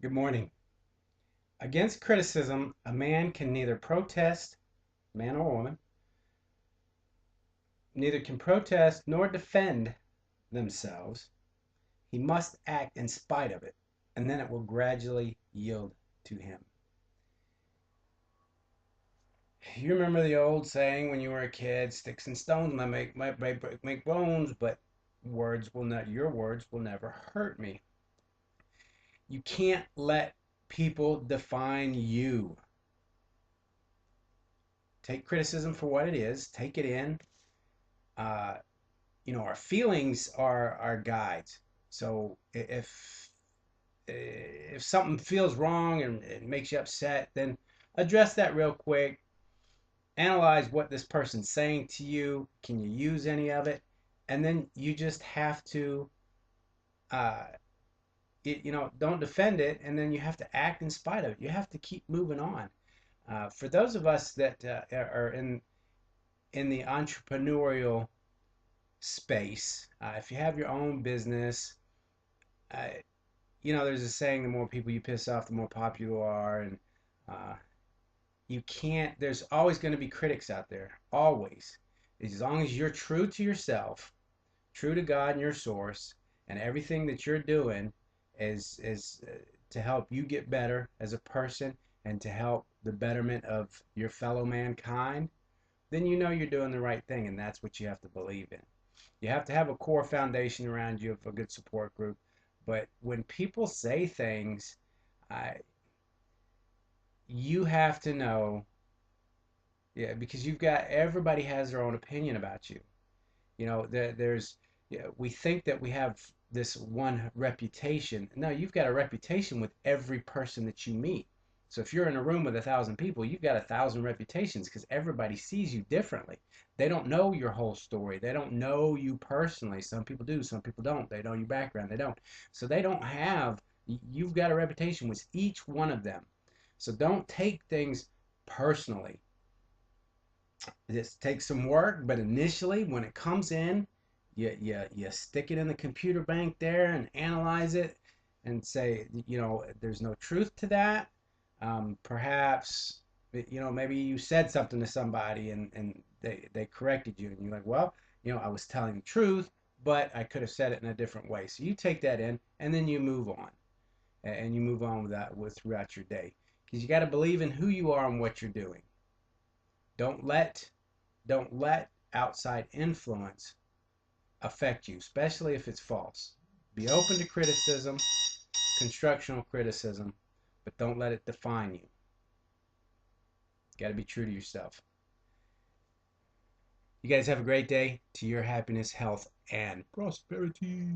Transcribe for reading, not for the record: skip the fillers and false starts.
Good morning. Against criticism, a man can neither protest, man or woman, neither can protest nor defend themselves. He must act in spite of it, and then it will gradually yield to him. You remember the old saying when you were a kid, sticks and stones might make bones, but your words will never hurt me. You can't let people define you. Take criticism for what it is, take it in, uh, our feelings are our guides. So if something feels wrong and it makes you upset, then address that real quick. Analyze what this person's saying to you. Can you use any of it? And then you just have to, uh, don't defend it. And then you have to act in spite of it. You have to keep moving on. For those of us that are in the entrepreneurial space, if you have your own business, uh, there's a saying: the more people you piss off, the more popular you are, and uh, you can't. There's always going to be critics out there, always. As long as you're true to yourself, true to God and your source, and everything that you're doing is to help you get better as a person and to help the betterment of your fellow mankind, then you know you're doing the right thing, and that's what you have to believe in. You have to have a core foundation around you of a good support group. But when people say things, I, you have to know, yeah, because everybody has their own opinion about you. There's, yeah, we think that we have this one reputation. No, you've got a reputation with every person that you meet. So if you're in a room with 1,000 people, you've got 1,000 reputations because everybody sees you differently. They don't know your whole story. They don't know you personally. Some people do, some people don't. They know your background. They don't. So they don't have, you've got a reputation with each one of them. So don't take things personally. This takes some work, but initially, when it comes in, you stick it in the computer bank there and analyze it and say, there's no truth to that. Perhaps, maybe you said something to somebody and they corrected you, and you're like, well, I was telling the truth, but I could have said it in a different way. So you take that in and then you move on. And you move on with that throughout your day. Because you got to believe in who you are and what you're doing. Don't let don't let outside influence affect you, especially if it's false. Be open to criticism, constructional criticism, but don't let it define you. Got to be true to yourself. You guys have a great day. To your happiness, health, and prosperity.